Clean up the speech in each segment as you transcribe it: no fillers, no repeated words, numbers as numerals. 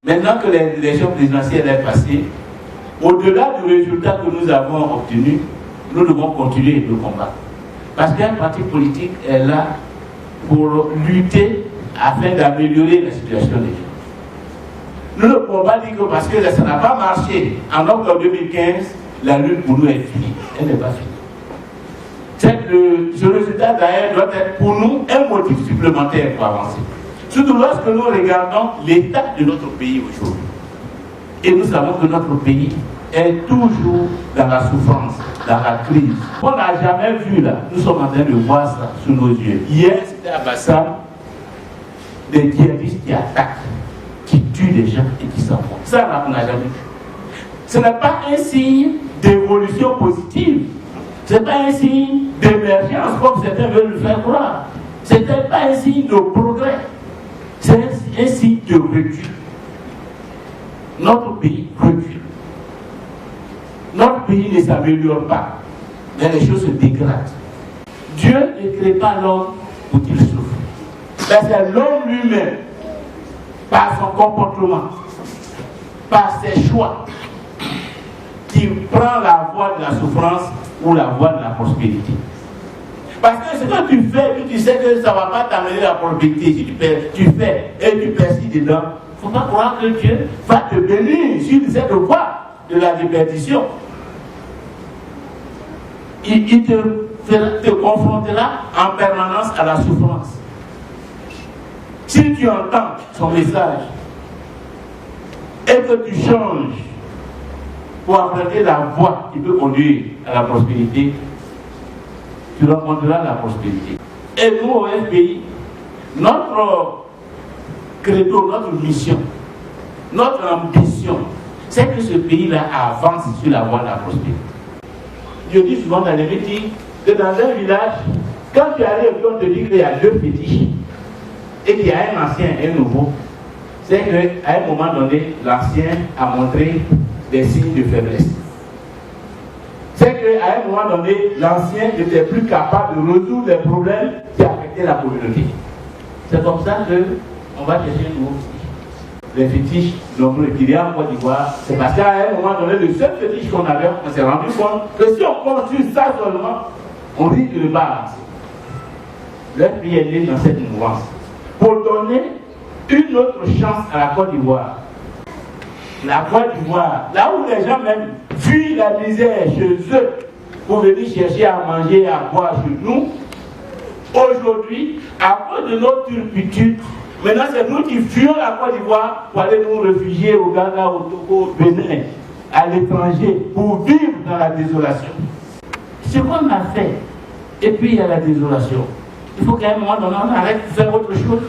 Maintenant que l'élection présidentielle est passée, au-delà du résultat que nous avons obtenu, nous devons continuer le combat. Parce qu'un parti politique est là pour lutter afin d'améliorer la situation des gens. Nous ne pouvons pas dire que parce que ça n'a pas marché en octobre 2015, la lutte pour nous est finie. Elle n'est pas finie. Ce résultat d'ailleurs doit être pour nous un motif supplémentaire pour avancer. Surtout lorsque nous regardons l'état de notre pays aujourd'hui. Et nous savons que notre pays est toujours dans la souffrance, dans la crise. On n'a jamais vu là, nous sommes en train de voir ça sous nos yeux. Hier, c'était à Bassam, des djihadistes qui attaquent, qui tuent des gens et qui s'en vont. Ça, là, on n'a jamais vu. Ce n'est pas un signe d'évolution positive. Ce n'est pas un signe d'émergence comme certains veulent le faire croire. Ce n'est pas un signe de progrès. C'est un signe de recul. Notre pays recule. Notre pays ne s'améliore pas. Mais les choses se dégradent. Dieu ne crée pas l'homme pour qu'il souffre. Mais c'est l'homme lui-même, par son comportement, par ses choix, qui prend la voie de la souffrance ou la voie de la prospérité. Parce que ce que tu fais, tu sais que ça ne va pas t'amener la prospérité. Si tu fais et tu persistes dedans, il ne faut pas croire que Dieu va te bénir sur cette voie de la déperdition. Il te confrontera en permanence à la souffrance. Si tu entends son message et que tu changes pour emprunter la voie qui peut conduire à la prospérité, tu rencontreras la prospérité. Et nous, au FPI, notre credo, notre mission, notre ambition, c'est que ce pays-là avance sur la voie de la prospérité. Je dis souvent dans les meetings que dans un village, quand tu arrives et qu'on te dit qu'il y a deux fétiches et qu'il y a un ancien et un nouveau, c'est qu'à un moment donné, l'ancien a montré des signes de faiblesse. C'est qu'à un moment donné, l'ancien n'était plus capable de résoudre les problèmes qui affectaient la communauté. C'est comme ça qu'on va chercher un nouveau fétiche. Les fétiches nombreux qu'il y a en Côte d'Ivoire, c'est parce qu'à un moment donné, le seul fétiche qu'on avait, on s'est rendu compte que si on construit ça seulement, on risque de ne pas avancer. Le pays est né dans cette mouvance pour donner une autre chance à la Côte d'Ivoire. La Côte d'Ivoire, là où les gens même fuient la misère chez eux pour venir chercher à manger, à boire chez nous, aujourd'hui, à cause de notre turpitude, maintenant c'est nous qui fuyons la Côte d'Ivoire pour aller nous réfugier au Ghana, au Togo, au Bénin, à l'étranger, pour vivre dans la désolation. Ce qu'on a fait, et puis il y a la désolation. Il faut qu'à un moment donné, on arrête de faire autre chose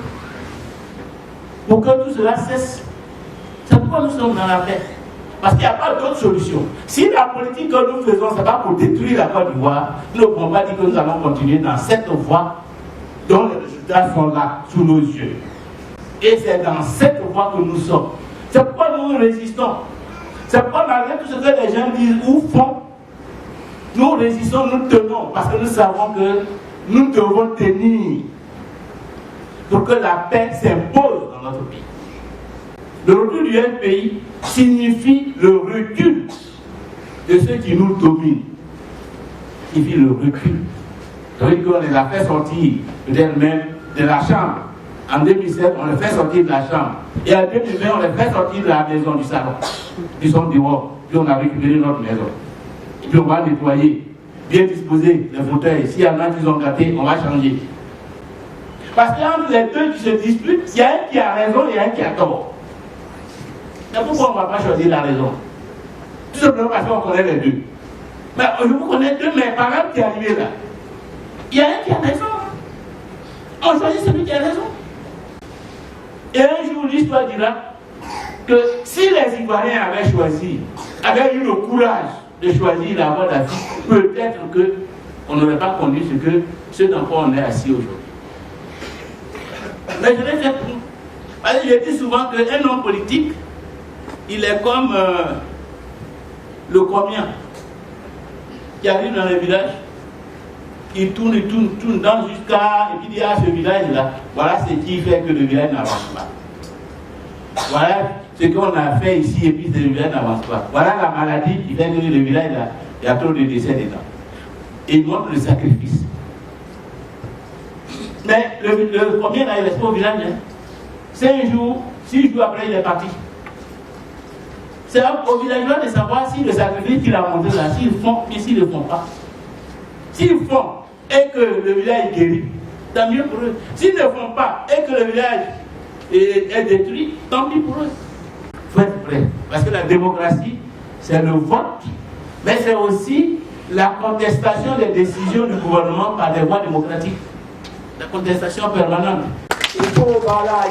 pour que tout cela cesse. C'est pourquoi nous sommes dans la paix. Parce qu'il n'y a pas d'autre solution. Si la politique que nous faisons, ce n'est pas pour détruire la Côte d'Ivoire, nous ne pouvons pas dire que nous allons continuer dans cette voie dont les résultats sont là, sous nos yeux. Et c'est dans cette voie que nous sommes. C'est pourquoi nous résistons. C'est pourquoi malgré tout ce que les gens disent ou font, nous résistons, nous tenons, parce que nous savons que nous devons tenir pour que la paix s'impose dans notre pays. Le recul du FPI signifie le recul de ceux qui nous dominent. Signifie le recul. C'est-à-dire qu'on les a fait sortir peut-être même de la chambre. En 2007, on les fait sortir de la chambre. Et en 2020, on les fait sortir de la maison, du salon. Ils sont dehors. Puis on a récupéré notre maison. Et puis on va nettoyer, bien disposer les fauteuils. S'il y en a qui sont gâtés, on va changer. Parce qu'entre les deux qui se disputent, il y a un qui a raison et un qui a tort. Mais pourquoi on ne va pas choisir la raison? Tout simplement parce qu'on connaît les deux. Mais je vous connais deux, mais par exemple qui est arrivé là, il y a un qui a raison. On choisit celui qui a raison. Et un jour, l'histoire dira que si les Ivoiriens avaient choisi, avaient eu le courage de choisir la voie d'Afrique, peut-être qu'on n'aurait pas conduit ce dans quoi on est assis aujourd'hui. Mais je l'ai fait pour nous. Parce que je dis souvent qu'un homme politique, il est comme le comien qui arrive dans les villages, il tourne, dans jusqu'à, et puis il dit à ce village-là, voilà ce qui fait que le village n'avance pas. Voilà ce qu'on a fait ici et puis le village n'avance pas. Voilà la maladie qui fait que le village, il y a trop de décès dedans. Et il montre le sacrifice. Mais le combien il reste au village, hein? 5 jours, 6 jours après, il est parti. C'est au villageois de savoir si le sacrifice qu'il a montré là, s'ils font, mais s'ils ne le font pas. S'ils font et que le village est guéri, tant mieux pour eux. S'ils ne font pas et que le village est détruit, tant pis pour eux. Il faut être prêt. Parce que la démocratie, c'est le vote, mais c'est aussi la contestation des décisions du gouvernement par des voies démocratiques. La contestation permanente. Il faut, voilà,